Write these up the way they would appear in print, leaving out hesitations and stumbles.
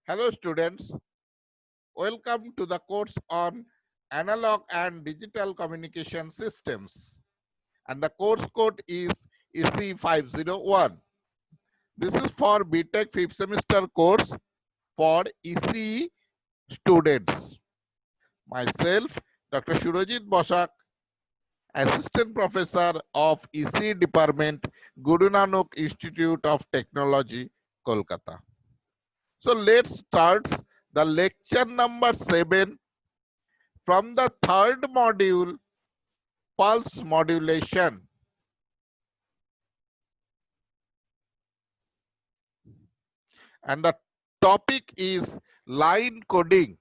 Hello students, welcome to the course on analog and digital communication systems, and the course code is EC501. This is for BTech 5th semester course for ECE students. Myself, Dr. Shurojit Bosak, Assistant Professor of ECE Department, Guru Nanak Institute of Technology, Kolkata. So let's start the lecture number 7 from the third module, pulse modulation. And the topic is line coding.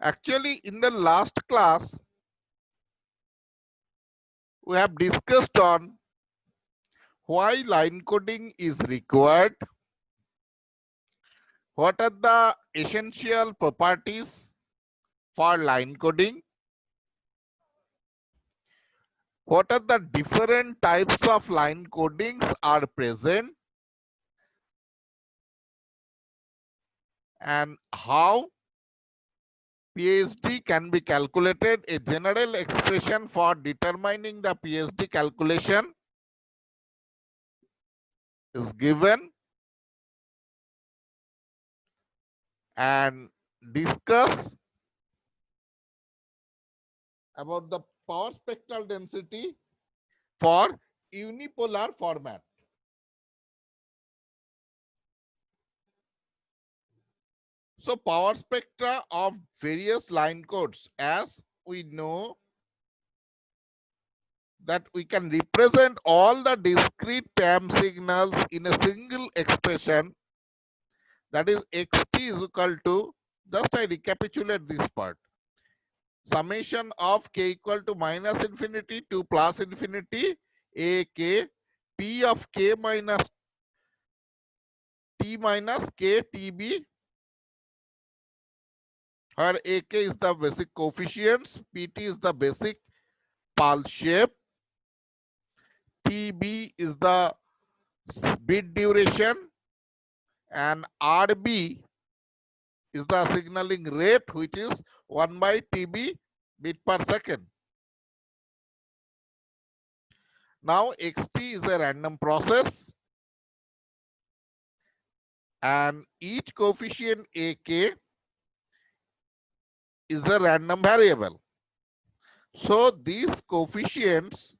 Actually, in the last class, we have discussed on why line coding is required, what are the essential properties for line coding, what are the different types of line codings are present, and how PSD can be calculated. A general expression for determining the PSD calculation is given, and discuss about the power spectral density for unipolar format. So power spectra of various line codes, as we know that we can represent all the discrete time signals in a single expression, that is xt is equal to, just I recapitulate this part, summation of k equal to minus infinity to plus infinity a k p of k minus t minus k tb, where ak is the basic coefficients, pt is the basic pulse shape, tb is the bit duration, and rb is the signaling rate, which is 1 by tb bit per second. Now xt is a random process, and each coefficient ak is a random variable. So these coefficients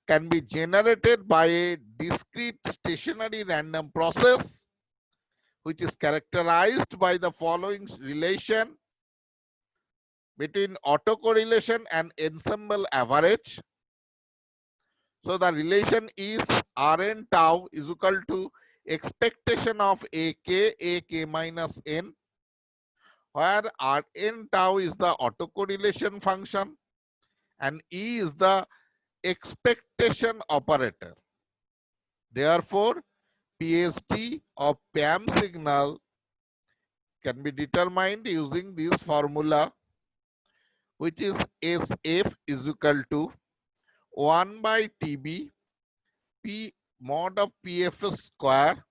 can be generated by a discrete stationary random process, which is characterized by the following relation between autocorrelation and ensemble average. So the relation is Rn tau is equal to expectation of ak minus n, where Rn tau is the autocorrelation function and E is the expectation operator. Therefore, PSD of PAM signal can be determined using this formula, which is SF is equal to 1 by TB P mod of PFS square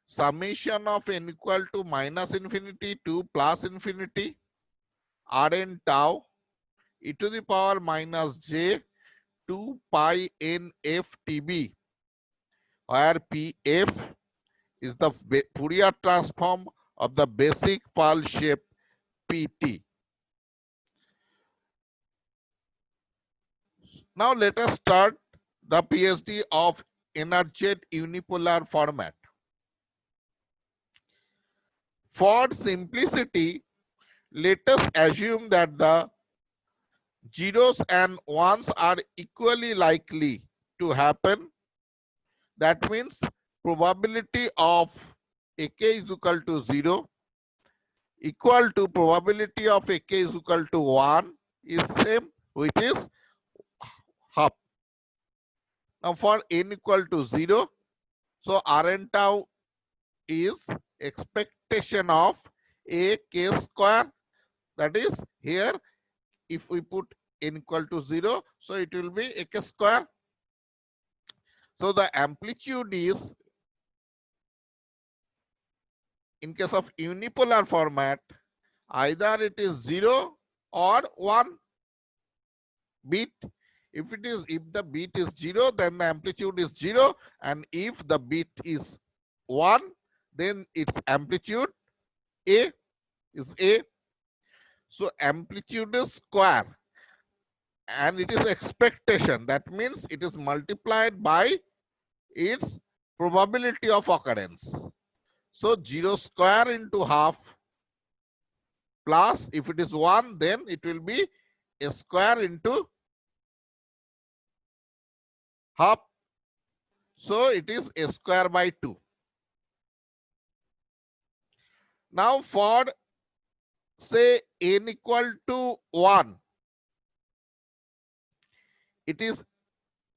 summation of n equal to minus infinity to plus infinity Rn tau e to the power minus j 2 pi n f TB, where PF is the Fourier transform of the basic pulse shape PT. Now let us start the PSD of Energet unipolar format. For simplicity, let us assume that the zeros and ones are equally likely to happen. That means probability of AK is equal to 0 equal to probability of AK is equal to 1 is same, which is half. Now for n equal to 0, so Rn tau is expectation of a k square, that is here if we put n equal to 0, so it will be a k square. So the amplitude is in case of unipolar format, either it is 0 or 1 bit. If the bit is 0, then the amplitude is 0, and if the bit is 1, then its amplitude A is A. So amplitude is square, and it is expectation. That means it is multiplied by its probability of occurrence. So 0 square into half plus, if it is 1, then it will be a square into half. So it is a square by 2. Now for say n equal to 1, it is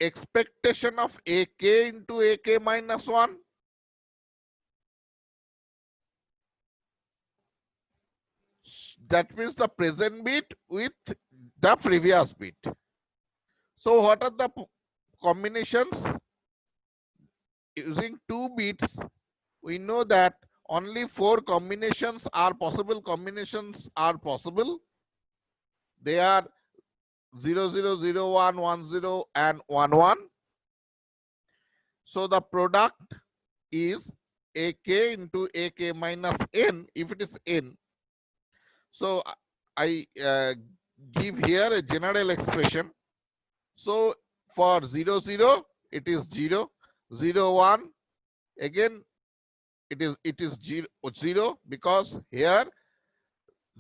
expectation of ak into ak minus 1. That means the present bit with the previous bit. So what are the combinations? Using 2 bits, we know that only 4 combinations are possible. They are 0, 0, 0, 1, 1, 0, and 1, 1. So the product is ak into ak minus n, if it is n. So I give here a general expression. So for 0, 0, it is 0, 0, 1, again it is 0, 0, because here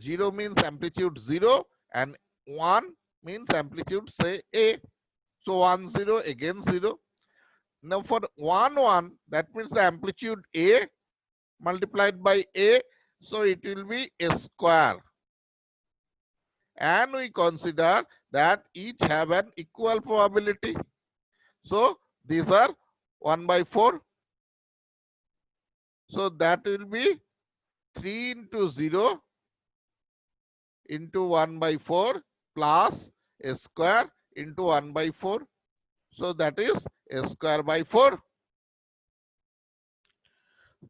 0 means amplitude 0 and 1 means amplitude say A. So 1, 0, again 0. Now for 1, 1, that means the amplitude A multiplied by A, so it will be a square. And we consider that each have an equal probability. So these are 1 by 4. So that will be 3 into 0 into 1 by 4 plus a square into 1 by 4. So that is a square by 4.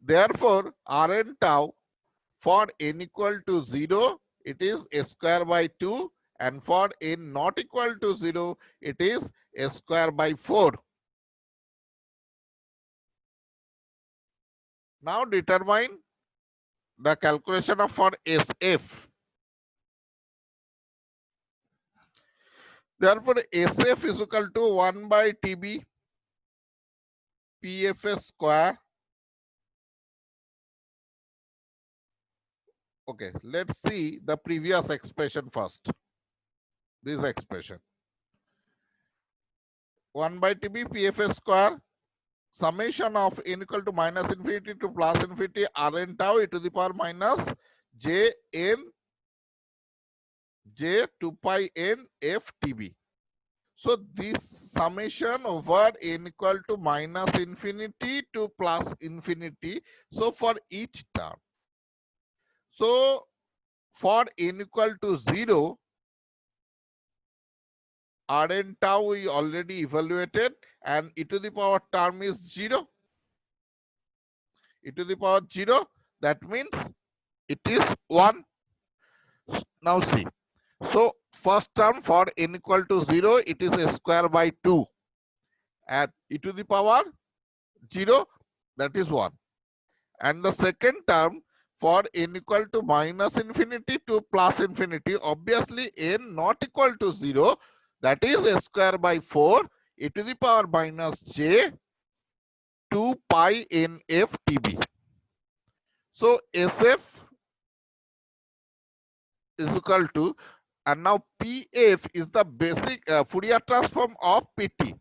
Therefore, Rn tau for n equal to 0, it is a square by 2, and for n not equal to 0, it is a square by 4. Now determine the calculation of for SF. Therefore, SF is equal to 1 by TB PFS square. Okay, let's see the previous expression first. This expression 1 by TB PFS square summation of n equal to minus infinity to plus infinity Rn tau e to the power minus j n j 2 pi n f TB. So this summation over n equal to minus infinity to plus infinity. So for each term. So for n equal to 0, Rn tau we already evaluated, and e to the power term is 0. E to the power 0, that means it is 1. Now see. So first term for n equal to 0, it is a square by 2. At e to the power 0, that is 1. And the second term for n equal to minus infinity to plus infinity, obviously n not equal to 0, that is a square by 4 e to the power minus j 2 pi n f TB. So SF is equal to, and now PF is the basic Fourier transform of PT.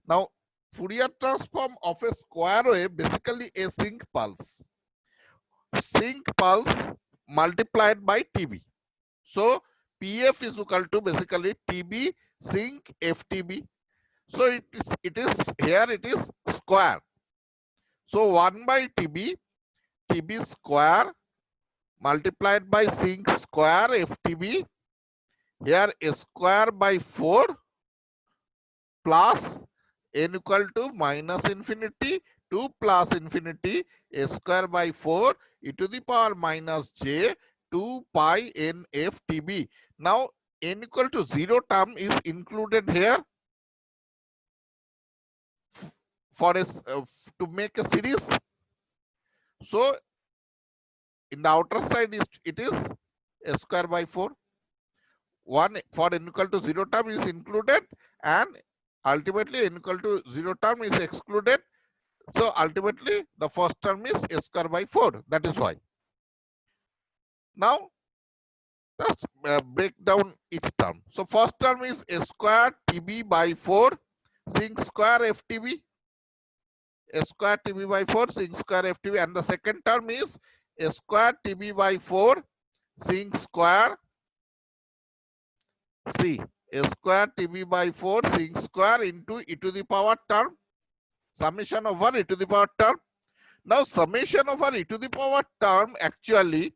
Now Fourier transform of a square wave, basically a sinc pulse. Sinc pulse multiplied by TB. So PF is equal to basically TB sinc FTB. So it is here it is square. So 1 by TB square multiplied by sinc square FTB. Here a square by 4 plus n equal to minus infinity 2 plus infinity a square by 4 e to the power minus j 2 pi n f tb. Now n equal to 0 term is included here for to make a series. So in the outer side it is a square by 4. 1 for n equal to 0 term is included, and ultimately n equal to 0 term is excluded. So ultimately the first term is a square by 4. That is why. Now let's break down each term. So first term is a square tb by 4 sin square ftb, a square tb by 4 sin square ftb, and the second term is a square tb by 4 sin square c, a square tb by 4 sin square into e to the power term, summation over e to the power term. Now summation over e to the power term actually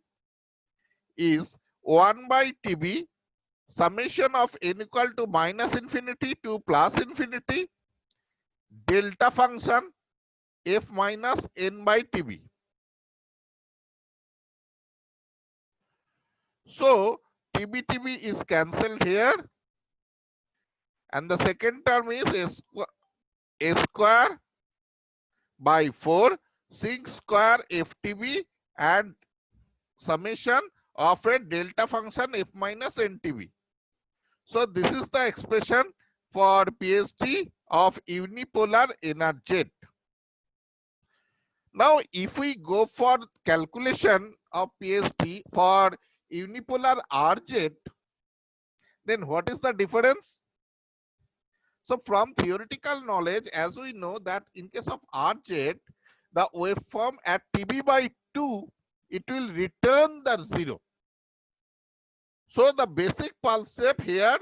is 1 by tb summation of n equal to minus infinity to plus infinity delta function f minus n by tb. So tb is cancelled here, and the second term is a square by 4 sin square ftb and summation of a delta function f minus ntb. So this is the expression for PST of unipolar energy. Now if we go for calculation of PST for unipolar RZ, then what is the difference? So from theoretical knowledge, as we know that in case of RZ, the waveform at TB by 2, it will return the 0. So the basic pulse shape here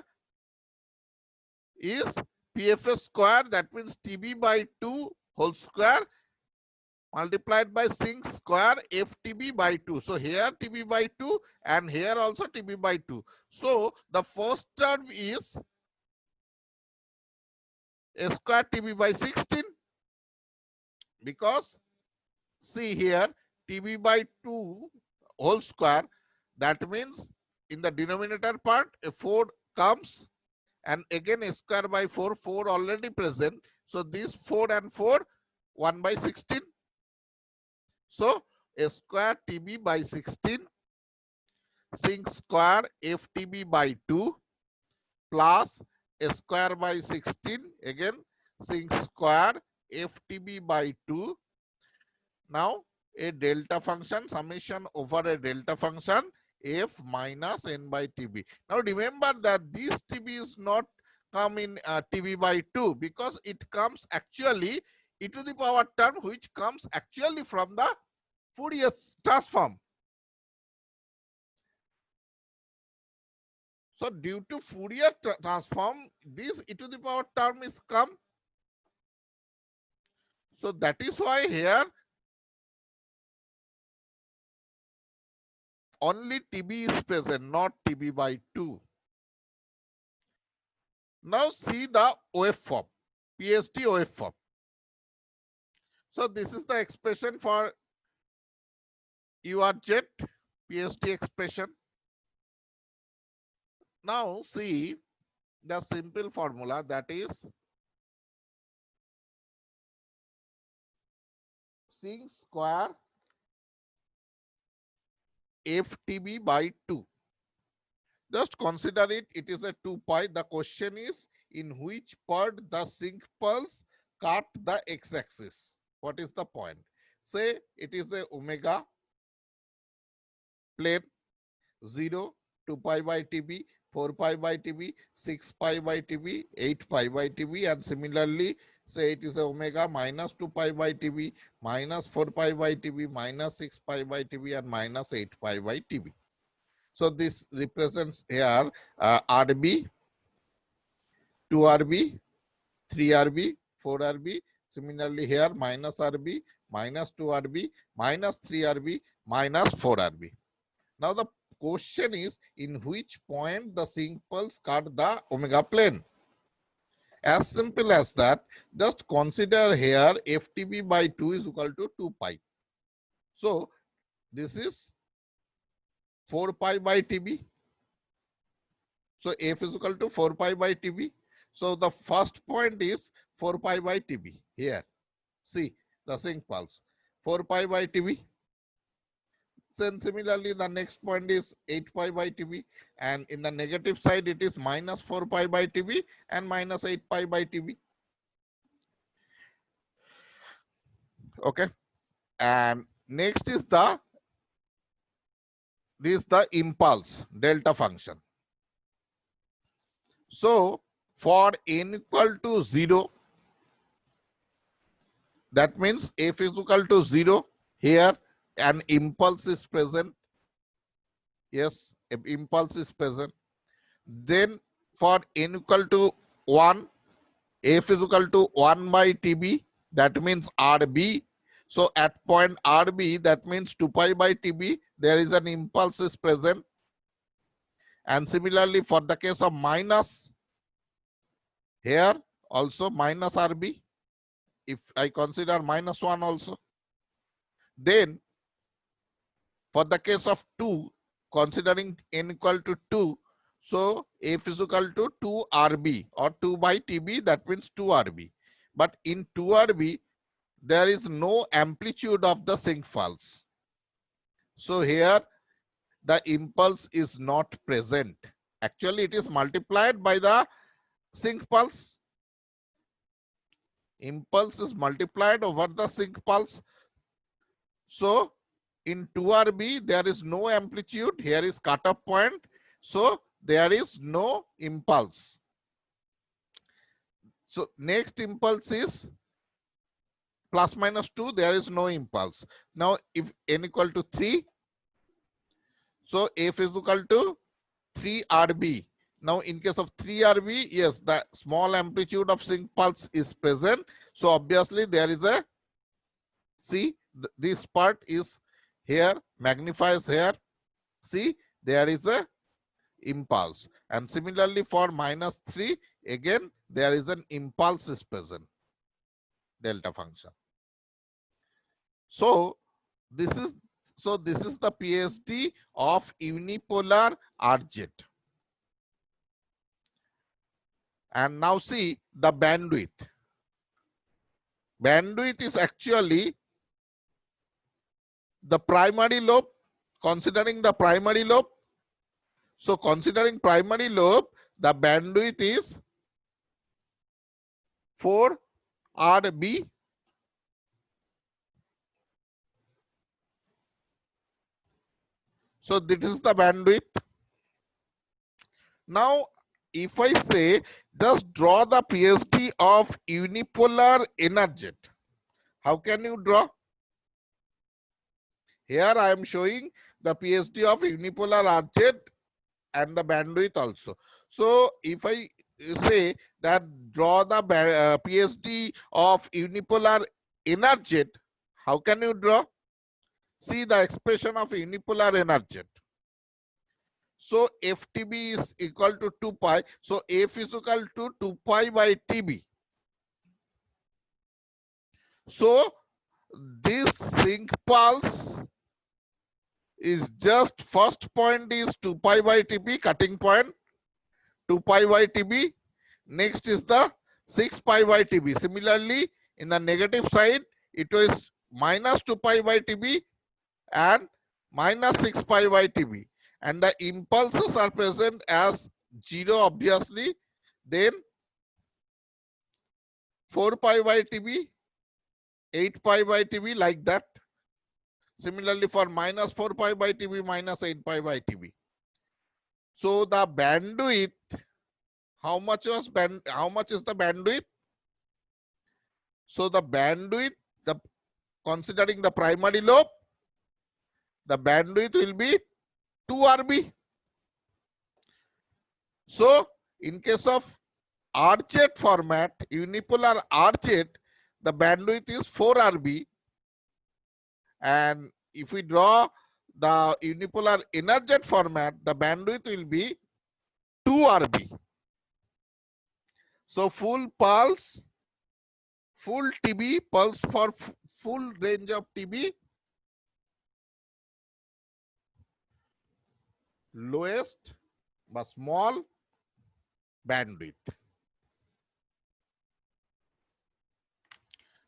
is PFS square, that means TB by 2 whole square multiplied by sin square ftb by 2. So here tb by 2 and here also tb by 2. So the first term is a square tb by 16, because see here tb by 2 whole square, that means in the denominator part a 4 comes, and again a square by 4, 4 already present. So this 4 and 4, 1 by 16. So a square tb by 16 sin square ftb by 2 plus a square by 16 again sin square ftb by 2. Now a delta function summation over a delta function f minus n by tb. Now remember that this tb is not come in tb by 2, because it comes actually e to the power term, which comes actually from the Fourier transform. So due to Fourier transform, this e to the power term is come. So that is why here only TB is present, not TB by 2. Now see the waveform, PST waveform. So this is the expression for URZ PST expression. Now see the simple formula, that is sin square ftb by 2. Just consider it, it is a 2 pi. The question is in which part the sync pulse cut the x-axis. What is the point? Say it is a omega plane, 0, 2 pi by tb, 4 pi by tb, 6 pi by tb, 8 pi by tb, and similarly say it is a omega minus 2 pi by tb, minus 4 pi by tb, minus 6 pi by tb, and minus 8 pi by tb. So this represents here RB, 2RB, 3RB, 4RB. Similarly here minus RB, minus 2RB, minus 3RB, minus 4RB. Now the question is in which point the sync pulse cut the omega plane. As simple as that. Just consider here FTB by 2 is equal to 2 pi. So this is 4 pi by TB. So F is equal to 4 pi by TB. So the first point is 4 pi by TB here. See the sync pulse 4 pi by TB. Then similarly the next point is 8 pi by TB, and in the negative side it is minus 4 pi by TB and minus 8 pi by TB. Okay, and next is the impulse delta function. So for n equal to 0, that means F is equal to 0, here an impulse is present. Yes, an impulse is present. Then for n equal to 1, F is equal to 1 by TB, that means RB. So at point RB, that means 2 pi by TB, there is an impulse is present. And similarly for the case of minus, here also minus RB, if I consider minus 1 also. Then for the case of 2, considering n equal to 2, so F is equal to 2 RB or 2 by TB, that means 2 RB. But in 2 RB, there is no amplitude of the sync pulse. So here the impulse is not present. Actually, it is multiplied by the sync pulse. Impulse is multiplied over the sync pulse. So in 2RB, there is no amplitude. Here is cutoff point. So there is no impulse. So next impulse is plus minus 2. There is no impulse. Now if n equal to 3, so F is equal to 3 RB. Now in case of 3 RB, yes, the small amplitude of sync pulse is present. So obviously there is a, see this part is here, magnifies here. See, there is a impulse. And similarly for minus 3, again there is an impulse is present, delta function. So this is the PSD of unipolar RZ. And now see the bandwidth. Bandwidth is actually the primary lobe, considering the primary lobe. So considering primary lobe, the bandwidth is 4 RB. So this is the bandwidth. Now if I say just draw the PSD of unipolar NRZ, how can you draw? Here I am showing the PSD of unipolar RZ and the bandwidth also. So if I say that draw the PSD of unipolar NRZ, how can you draw? See the expression of unipolar NRZ. So FTB is equal to 2 pi. So F is equal to 2 pi by TB. So this sync pulse is just, first point is 2 pi by TB, cutting point 2 pi by TB. Next is the 6 pi by TB. Similarly, in the negative side, it was minus 2 pi by TB and minus 6 pi by TB. And the impulses are present as 0, obviously. Then 4 pi by TB, 8 pi by TB, like that. Similarly for minus 4 pi by TB, minus 8 pi by TB. So the bandwidth, how much is the bandwidth? So the bandwidth, considering the primary lobe, the bandwidth will be 2 RB. So in case of RZ format, unipolar RZ, the bandwidth is 4 RB. And if we draw the unipolar NRZ format, the bandwidth will be 2 RB. So full pulse, full TB, pulse for full range of TB, lowest but small bandwidth.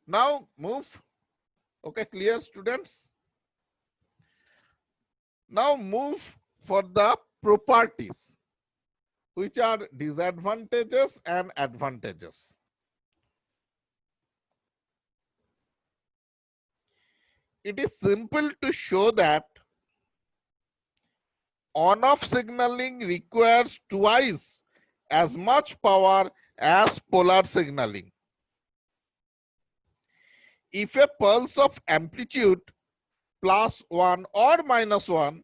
Now move. Okay, clear students? Now move for the properties, which are disadvantages and advantages. It is simple to show that on-off signaling requires twice as much power as polar signaling. If a pulse of amplitude +1 or -1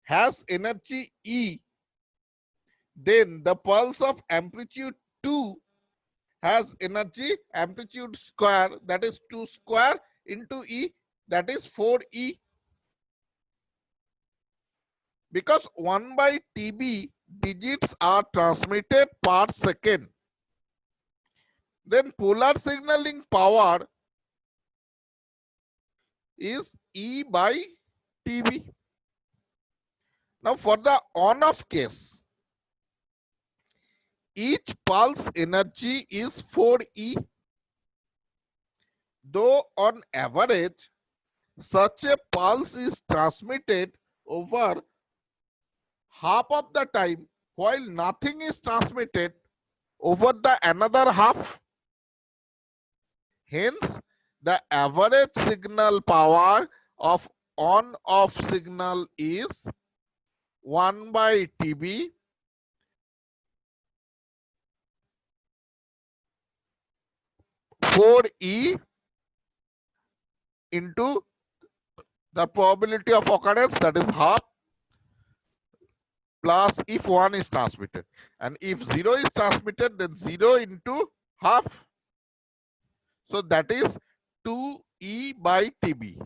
has energy E, then the pulse of amplitude 2 has energy amplitude square, that is 2 square into E, that is 4E. Because 1 by TB digits are transmitted per second, then polar signaling power is E by TB. Now for the on-off case, each pulse energy is 4E. Though on average, such a pulse is transmitted over half of the time, while nothing is transmitted over the another half. Hence, the average signal power of on-off signal is 1 by TB (4E) into the probability of occurrence, that is half, plus if 1 is transmitted, and if 0 is transmitted, then 0 into half. So that is 2E by TB.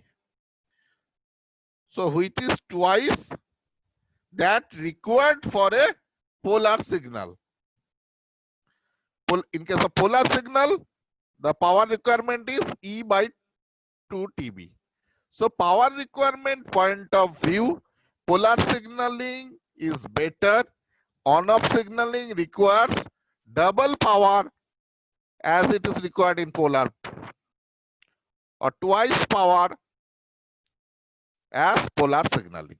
So which is twice that required for a polar signal. In case of polar signal, the power requirement is E by 2 TB. So power requirement point of view, polar signaling is better. On-off signaling requires double power as it is required in polar, or twice power as polar signaling.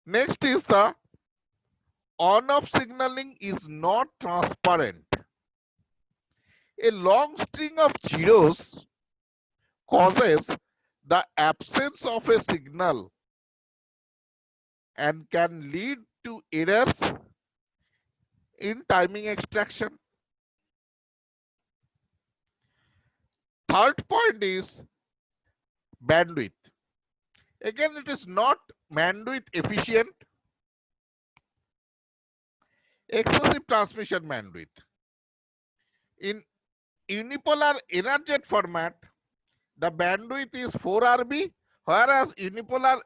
Next is the on-off signaling is not transparent. A long string of zeros causes the absence of a signal and can lead to errors in timing extraction. Third point is bandwidth. Again, it is not bandwidth efficient. Excessive transmission bandwidth. In unipolar energet format, the bandwidth is 4 RB, whereas unipolar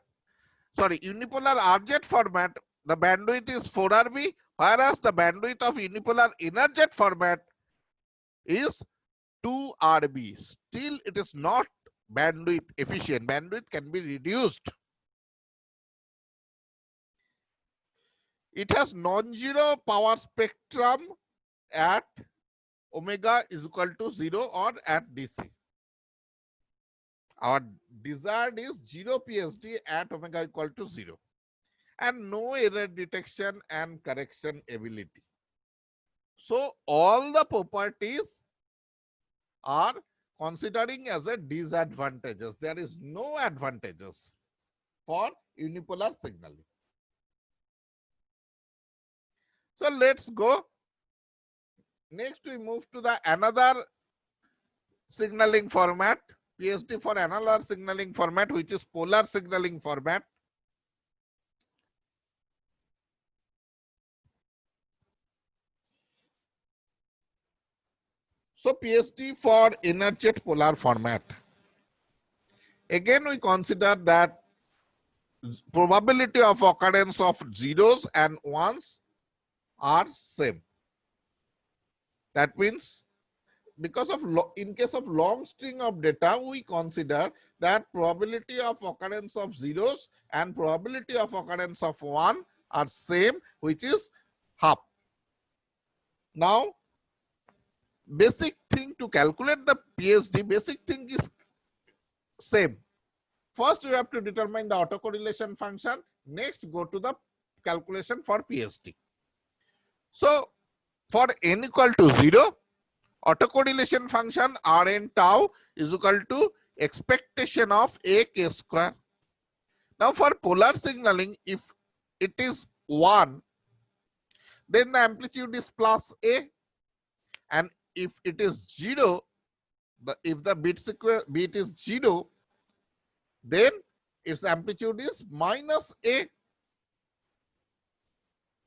RZ format, the bandwidth is 4 RB, whereas the bandwidth of unipolar energet format is 2 RB. Still, it is not bandwidth efficient. Bandwidth can be reduced. It has non-zero power spectrum at omega is equal to 0 or at DC. Our desired is 0 PSD at omega equal to 0, and no error detection and correction ability. So all the properties are considering as a disadvantages. There is no advantages for unipolar signaling. So let's go. Next we move to the another signaling format, PSD for another signaling format, which is polar signaling format. So PSD for energet polar format. Again, we consider that probability of occurrence of zeros and ones are same. That means because of in case of long string of data, we consider that probability of occurrence of zeros and probability of occurrence of 1 are same, which is half. Now, basic thing to calculate the PSD, basic thing is same. First, we have to determine the autocorrelation function. Next, go to the calculation for PSD. So, for n equal to 0, autocorrelation function Rn tau is equal to expectation of a k square. Now, for polar signaling, if it is 1, then the amplitude is plus a, and if it is 0, if the bit is 0, then its amplitude is minus a.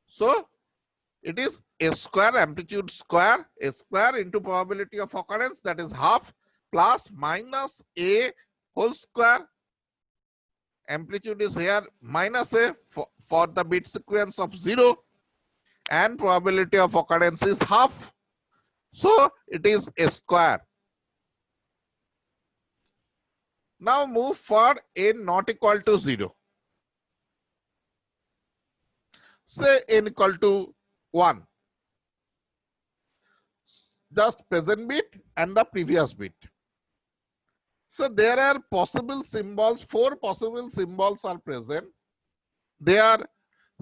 So it is a square, amplitude square, a square into probability of occurrence, that is half, plus minus a whole square. Amplitude is here minus a for the bit sequence of 0, and probability of occurrence is half. So it is a square. Now move for n not equal to 0. Say n equal to 1. Just present bit and the previous bit. So there are possible symbols, 4 possible symbols are present. They are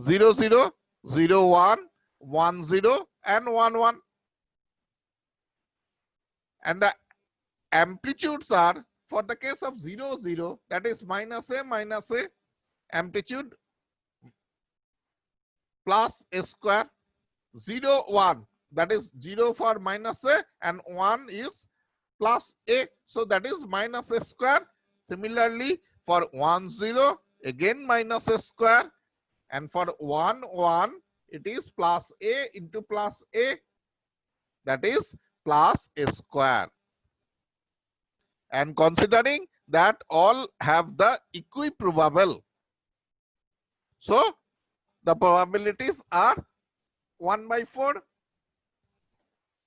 0, 0, 0, 1, 1, 0, and 1, 1. And the amplitudes are, for the case of 0, 0, that is minus a, amplitude plus a square. 0, 1, that is 0 for minus a, and 1 is plus a, so that is minus a square. Similarly, for 1, 0, again minus a square, and for 1, 1, it is plus a into plus a, that is plus a square. And considering that all have the equiprobable, so the probabilities are 1 by 4.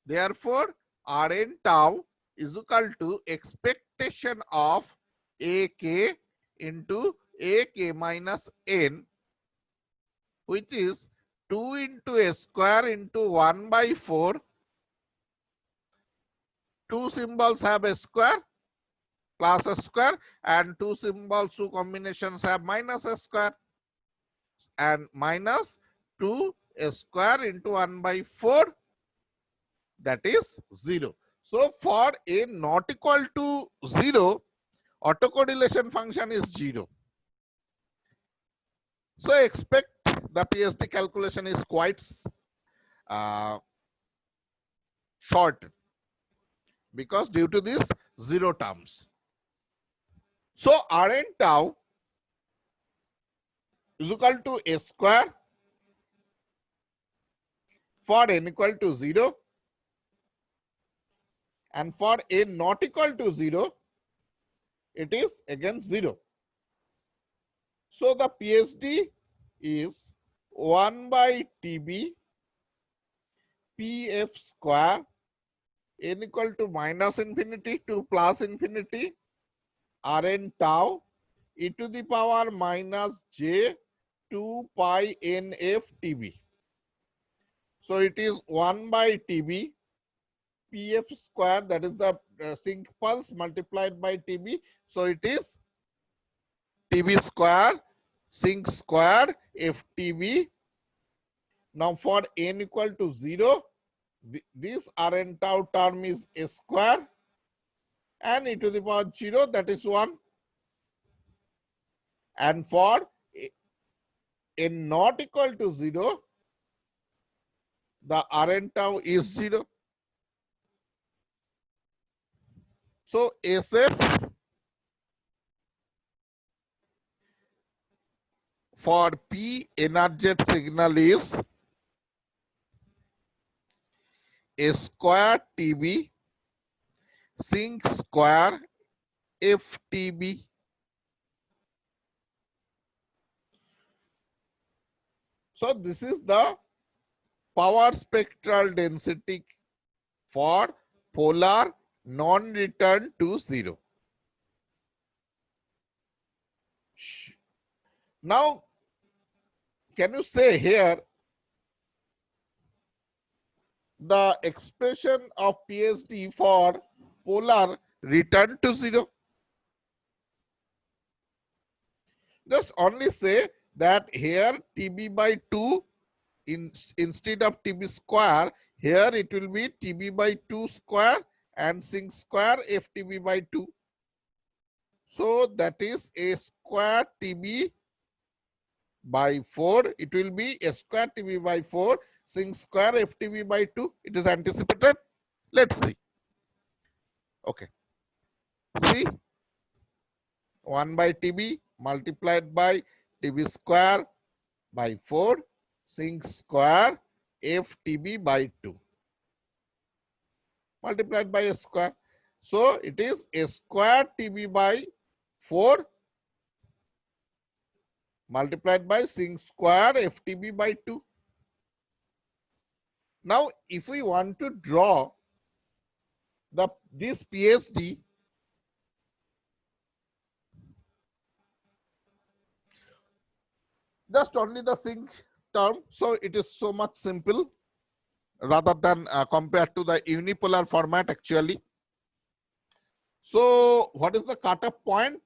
Therefore, Rn tau is equal to expectation of ak into ak minus n, which is 2 into a square into 1 by 4. Two symbols have a square plus a square, and two symbols, two combinations have minus a square, and minus 2 a square into 1 by 4, that is 0. So for a not equal to 0, autocorrelation function is 0. So expect the PSD calculation is quite short, because due to this 0 terms. So Rn tau is equal to a square for n equal to 0, and for n not equal to 0, it is again 0. So the PSD is 1 by TB PF square n equal to minus infinity to plus infinity Rn tau e to the power minus j 2 pi nf TB. So it is 1 by TB PF square, that is the sync pulse, multiplied by TB. So it is TB square sync square FTB. Now for n equal to 0, this Rn tau term is a square, and e to the power 0, that is 1. And for n not equal to 0, the Rn tau is 0. So SF for P energet signal is a square TB sync square FTB. So this is the power spectral density for polar non-return to zero. Now, can you say here the expression of PSD for polar return to zero? Just only say that here TB by 2 instead of TB square, here it will be TB by 2 square and sin square FTB by 2. So that is a square TB by 4. It will be a square TB by 4 sin square FTB by 2. It is anticipated. Let's see. Okay. See, 1 by TB multiplied by TB square by 4 sin square FTB by 2 multiplied by a square. So it is a square TB by 4 multiplied by sin square FTB by 2. Now, if we want to draw this PSD, just only the sin term, so it is so much simple rather than compared to the unipolar format actually. So what is the cutoff point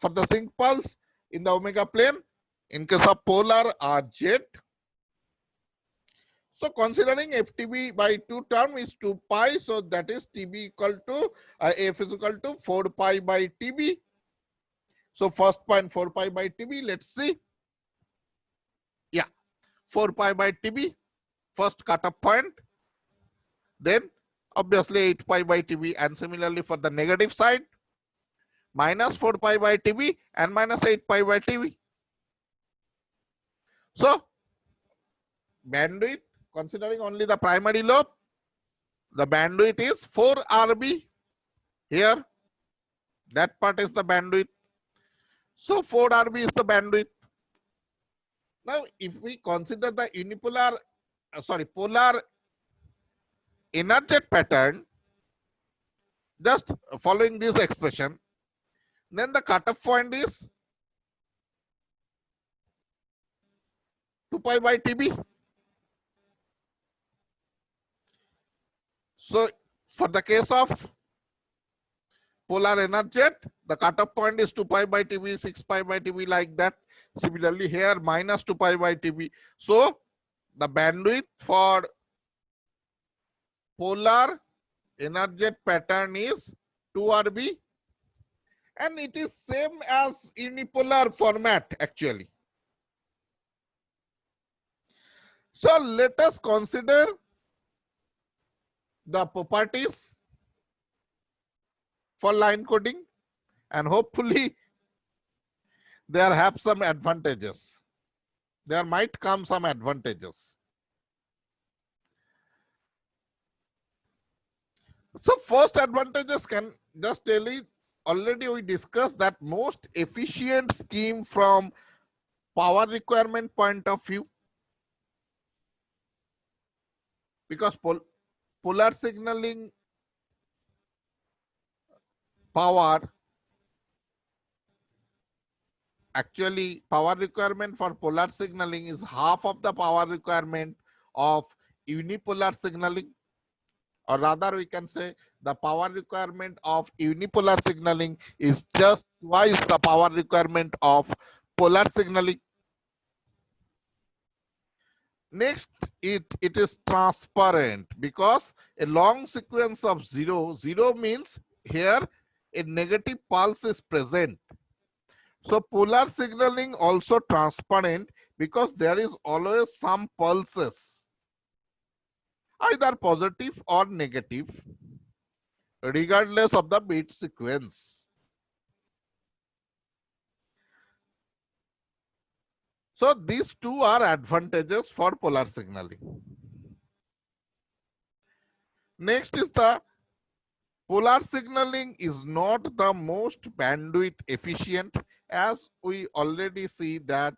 for the sin pulse in the omega plane? In case of polar RZ, so considering FTB by 2 term is 2 pi, so that is TB equal to F is equal to 4 pi by TB. So first point 4 pi by TB, let's see. Yeah, 4 pi by TB, first cutoff point. Then obviously 8 pi by TB, and similarly for the negative side, minus 4 pi by TB and minus 8 pi by TB. So bandwidth, considering only the primary lobe, the bandwidth is 4 RB here. That part is the bandwidth. So 4 RB is the bandwidth. Now, if we consider the unipolar, polar energetic pattern, just following this expression, then the cutoff point is 2 pi by TB. So for the case of polar energetic, the cutoff point is 2 pi by TB, 6 pi by TB, like that. Similarly here minus 2 pi by TB. So the bandwidth for polar energetic pattern is 2 RB, and it is same as unipolar format actually. So let us consider the properties for line coding, and hopefully there have some advantages. There might come some advantages. So first advantages, can just tell you, already we discussed that most efficient scheme from power requirement point of view, because polar signaling power, actually power requirement for polar signaling is half of the power requirement of unipolar signaling, or rather we can say the power requirement of unipolar signaling is just twice the power requirement of polar signaling. Next, it is transparent, because a long sequence of 0 means here a negative pulse is present. So polar signaling also transparent, because there is always some pulses, either positive or negative, regardless of the bit sequence. So these two are advantages for polar signaling. Next is the polar signaling is not the most bandwidth efficient, as we already see that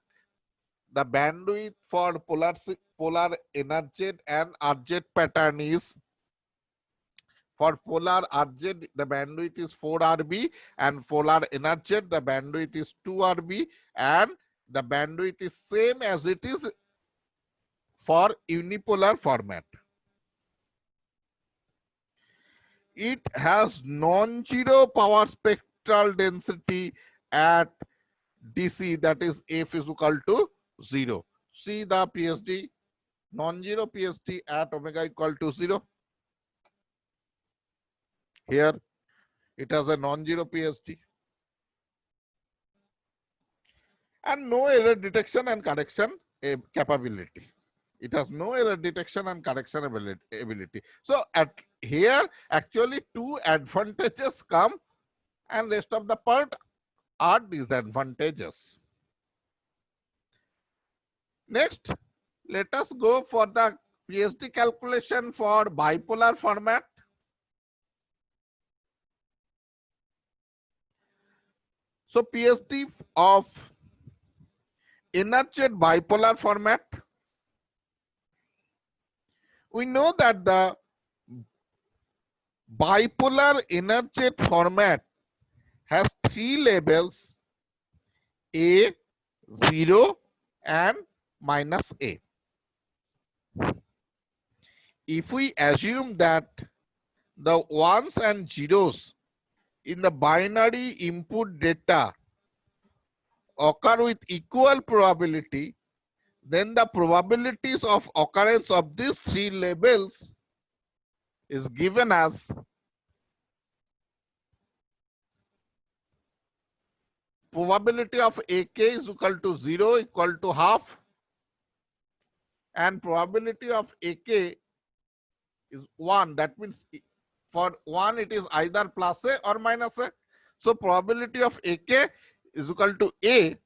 the bandwidth for polar NRZ and RZ pattern is, for polar RZ the bandwidth is 4 RB, and polar NRZ the bandwidth is 2 RB, and the bandwidth is same as it is for unipolar format. It has non-zero power spectral density at DC, that is F is equal to 0. See the PSD, non-zero PSD at omega equal to 0. Here it has a non-zero PSD. And no error detection and correction capability. It has no error detection and correction ability. So at here actually two advantages come and rest of the part are disadvantages. Next, let us go for the PSD calculation for bipolar format. So PSD of NRZ bipolar format, we know that the bipolar NRZ format has three labels, A, 0 and minus A. If we assume that the ones and zeros in the binary input data occur with equal probability, then the probabilities of occurrence of these three labels is given as probability of AK is equal to 0 equal to half, and probability of AK is 1. That means for 1 it is either plus A or minus A. So probability of AK is equal to A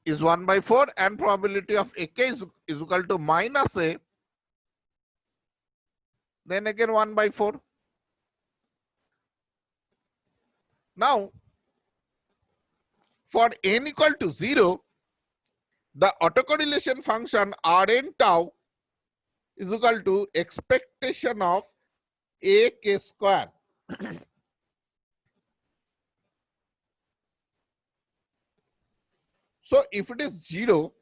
is 1 by 4, and probability of AK is equal to minus A, then again 1 by 4. Now for n equal to 0, the autocorrelation function Rn tau is equal to expectation of AK square. So if it is 0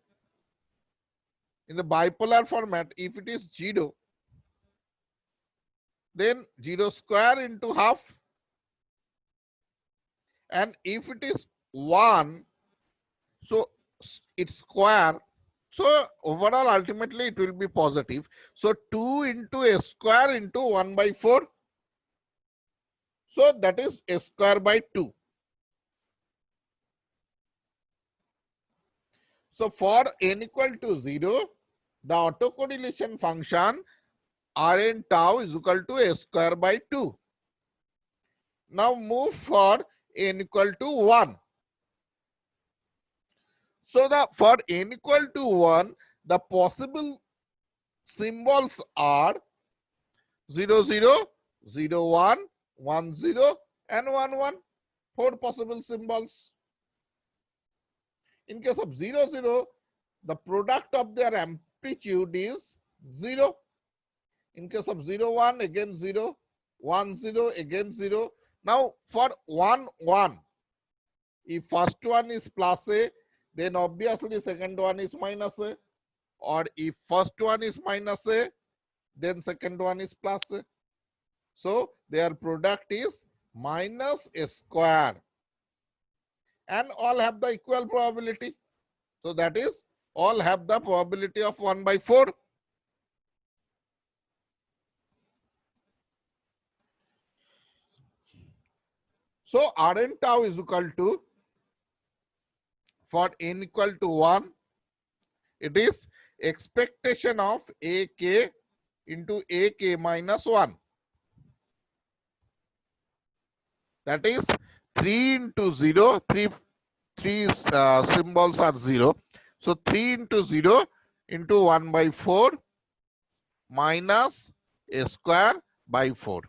in the bipolar format, if it is 0, then 0 square into half, and if it is 1, so it's square. So overall ultimately it will be positive. So 2 into a square into 1 by 4. So that is a square by 2. So for n equal to 0, the autocorrelation function Rn tau is equal to a square by 2. Now move for n equal to 1. So for n equal to 1, the possible symbols are 0, 0, 0, 1, 1, 0 and 1, 1. 4 possible symbols. In case of 0, 0, the product of their amplitude is 0. In case of 0, 1, again 0, 1, 0, again 0. Now for 1, 1, if first one is plus A, then obviously second one is minus A. Or if first one is minus A, then second one is plus A. So their product is minus A square. And all have the equal probability. So that is all have the probability of 1 by 4. So Rn tau is equal to, for n equal to 1, it is expectation of AK into AK minus 1. That is 3 into 0, three symbols are 0. So 3 into 0 into 1 by 4 minus a square by 4.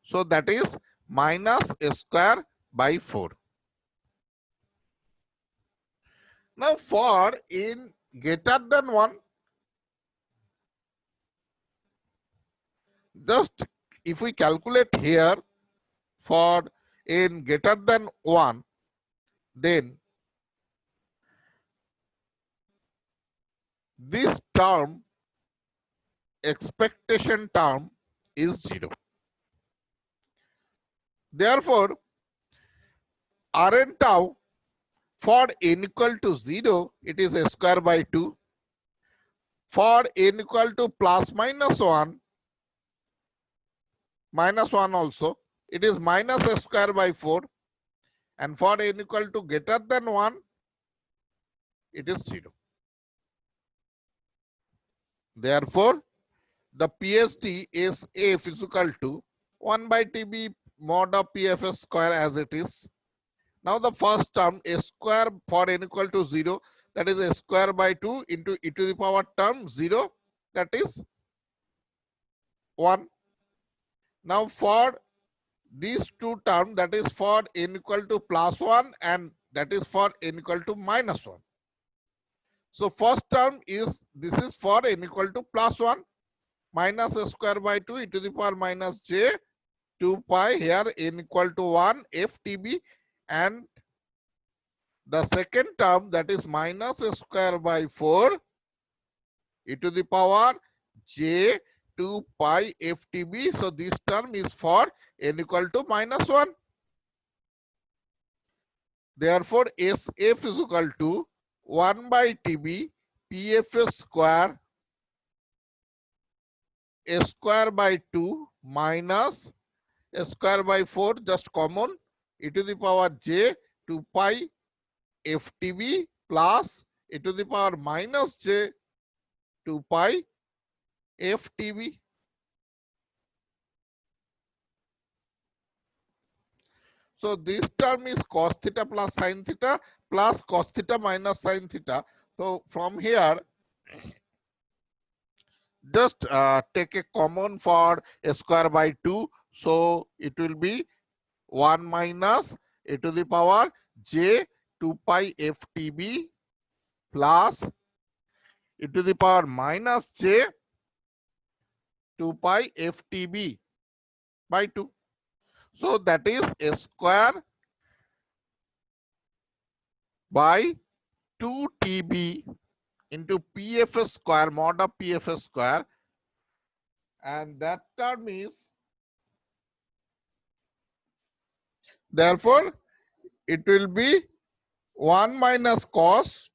So that is minus a square by 4. Now for in greater than 1, just if we calculate here for in greater than 1, then this term, expectation term, is 0. Therefore, Rn tau for n equal to 0, it is a square by 2. For n equal to plus minus 1, minus 1 also, it is minus a square by 4. And for n equal to greater than 1, it is 0. Therefore, the PSD is F is equal to 1 by TB mod of PFS square as it is. Now the first term, a square for n equal to 0, that is a square by 2 into e to the power term 0, that is 1. Now for these two terms, that is for n equal to plus 1 and that is for n equal to minus 1. So first term is, this is for n equal to plus 1, minus a square by 2 e to the power minus j 2 pi, here n equal to 1 ftb, and the second term, that is minus a square by 4 e to the power j 2 pi ftb. So this term is for n equal to minus 1. Therefore, SF is equal to 1 by TB PFS square a square by 2 minus a square by 4, just common, e to the power j 2 pi ftb plus e to the power minus j 2 pi ftb. So this term is cos theta plus sin theta plus cos theta minus sin theta. So from here, just take a common for a square by 2. So it will be 1 minus e to the power j 2 pi ftb plus e to the power minus j 2 pi ftb by 2. So that is a square by 2 tb into PFS square mod of PFS square, and that term is, therefore it will be 1 minus cos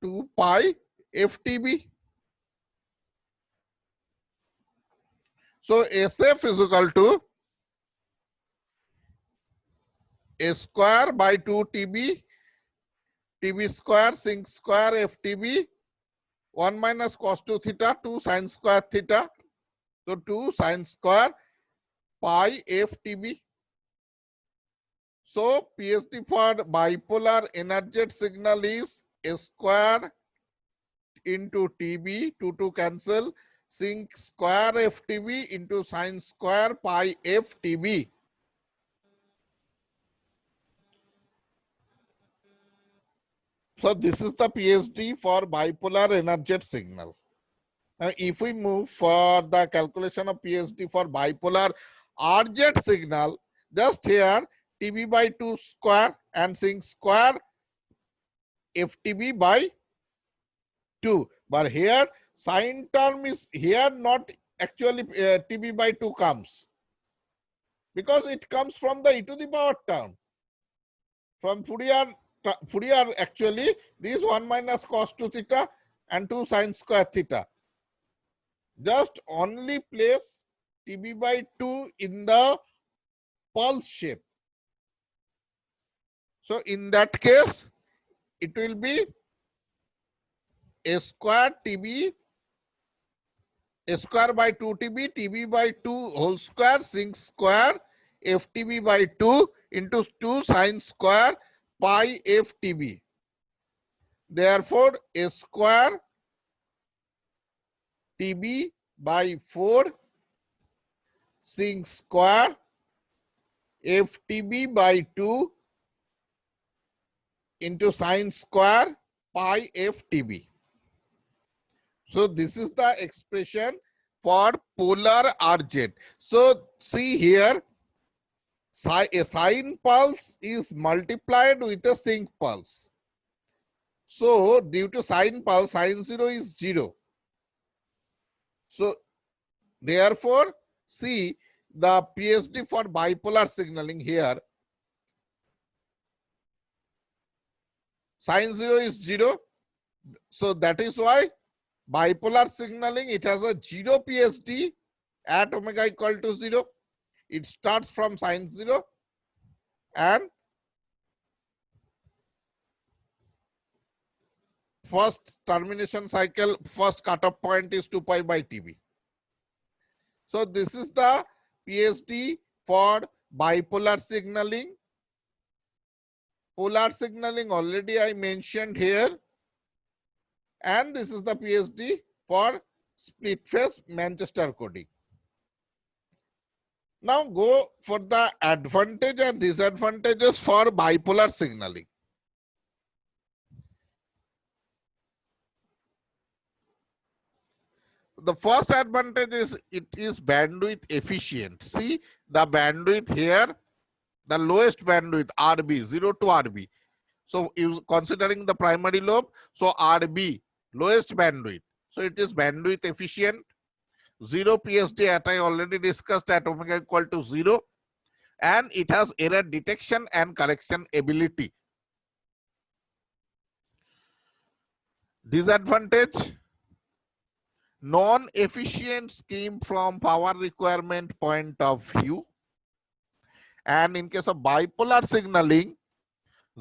2 pi ftb. So SF is equal to a square by 2 tb, tb square sin square ftb, 1 minus cos 2 theta, 2 sin square theta, so 2 sin square pi ftb. So PSD for bipolar energetic signal is a square into TB, 2 cancel, sin square ftb into sin square pi ftb. So this is the PSD for bipolar energetic signal. Now if we move for the calculation of PSD for bipolar RZ signal, just here TB by 2 square and sin square ftb by 2. But here sin term is here not actually TB by 2 comes, because it comes from the e to the power term. From Fourier actually this 1 minus cos 2 theta and 2 sin square theta. Just only place TB by 2 in the pulse shape. So in that case, it will be a square TB, a square by 2 TB, TB by 2 whole square, sin square, FTB by 2 into 2 sin square pi FTB. Therefore, a square TB by 4 sin square FTB by 2 into sin square pi f TB. So this is the expression for polar RZ. So see here, a sine pulse is multiplied with a sinc pulse. So due to sine pulse, sine 0 is 0. So therefore, see the PSD for bipolar signaling here, sine 0 is 0. So that is why bipolar signaling, it has a 0 PSD at omega equal to 0. It starts from sine 0 and first termination cycle, first cutoff point is 2 pi by TB. So this is the PSD for bipolar signaling. Polar signaling already I mentioned here. And this is the PSD for split phase Manchester coding. Now go for the advantage and disadvantages for bipolar signaling. The first advantage is it is bandwidth efficient. See the bandwidth here, the lowest bandwidth RB, 0 to RB. So you considering the primary lobe, so RB, lowest bandwidth. So it is bandwidth efficient. 0 PSD at I already discussed at omega equal to 0. And it has error detection and correction ability. Disadvantage, non-efficient scheme from power requirement point of view. And in case of bipolar signaling,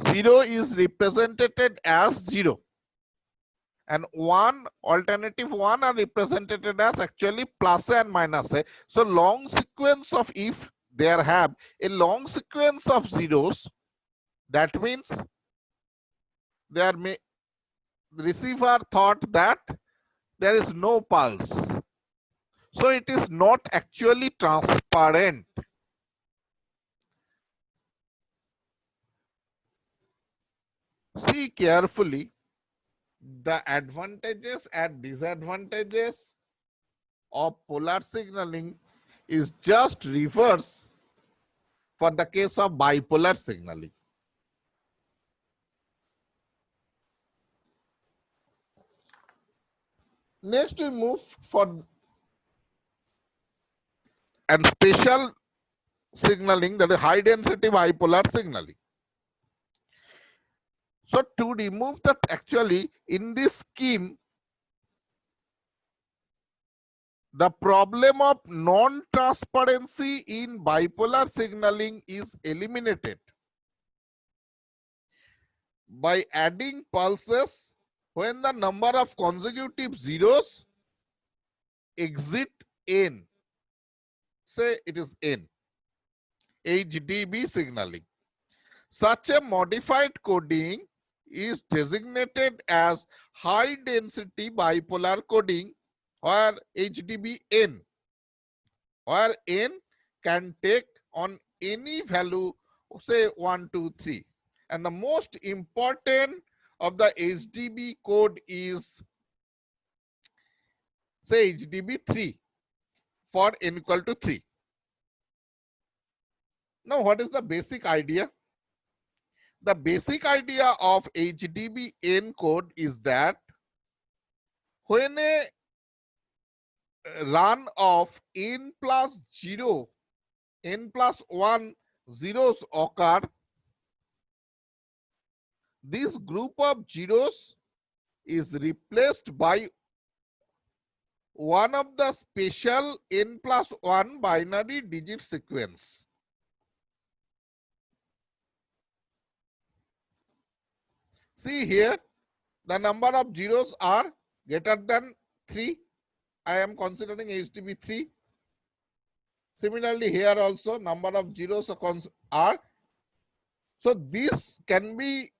0 is represented as 0. And alternative 1 are represented as actually plus A and minus A. So long sequence of, if there have a long sequence of zeros, that means there may the receiver thought that there is no pulse. So it is not actually transparent. See carefully the advantages and disadvantages of polar signaling is just reverse for the case of bipolar signaling. Next we move for and special signaling, that is high density bipolar signaling. So to remove that, actually in this scheme, the problem of non-transparency in bipolar signaling is eliminated by adding pulses when the number of consecutive zeros exit n. Say it is n. HDB signaling. Such a modified coding is designated as high density bipolar coding, where HDB n, where n can take on any value, say 1, 2, 3. And the most important of the HDB code is, say, HDB 3 for n equal to 3. Now, what is the basic idea? The basic idea of HDB N code is that when a run of n plus 0, n plus 1 zeros occur, this group of zeros is replaced by one of the special n plus 1 binary digit sequence. See here, the number of zeros are greater than 3. I am considering HDB 3. Similarly, here also number of zeros are. So this can be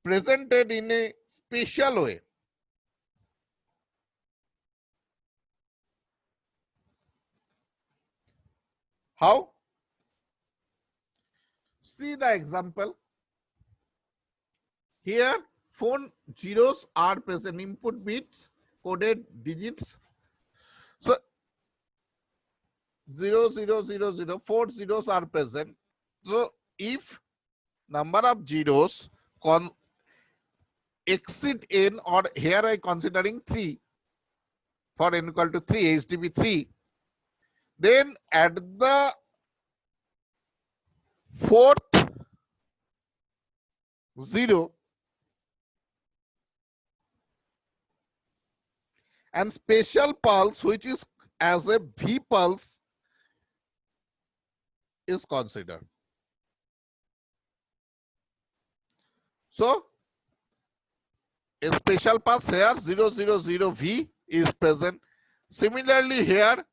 presented in a special way. How? See the example. Here, phone zeros are present, input bits, coded digits. So 0, 0, 0, 0, 4 zeros are present. So if number of zeros exceed n, or here I considering 3, for n equal to 3, HDB 3, then at the fourth zero, and special pulse which is as a V pulse is considered. So a special pulse here 0, 0, 0 V is present. Similarly here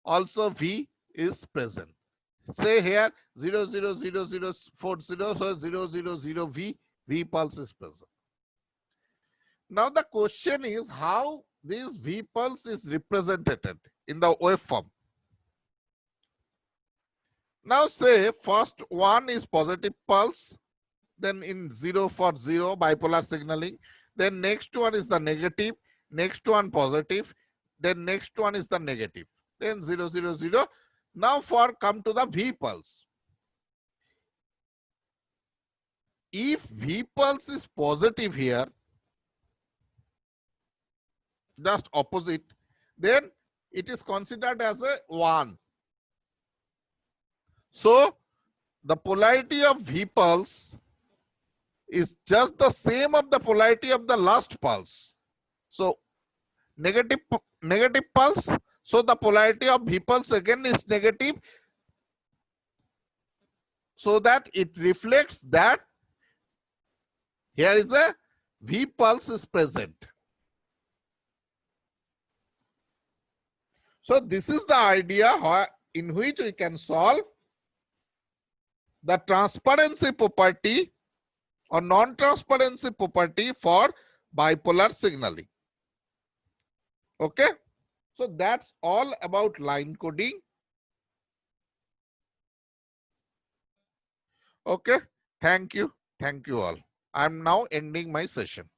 also V is present. Say here 0, 0, 0, 0, 40, so 0, 0, 0 V pulse is present. Now the question is how this V pulse is represented in the waveform. Now say first one is positive pulse, then in 0 for 0 bipolar signaling, then next one is the negative, next one positive, then next one is the negative, then 0, 0, 0. Now for come to the V pulse. If V pulse is positive here, just opposite, then it is considered as a 1. So the polarity of V pulse is just the same of the polarity of the last pulse. So negative pulse, so the polarity of V pulse again is negative, so that it reflects that here is a V pulse is present. So this is the idea in which we can solve the transparency property or non-transparency property for bipolar signaling. Okay, so that's all about line coding. Okay, thank you all. I'm now ending my session.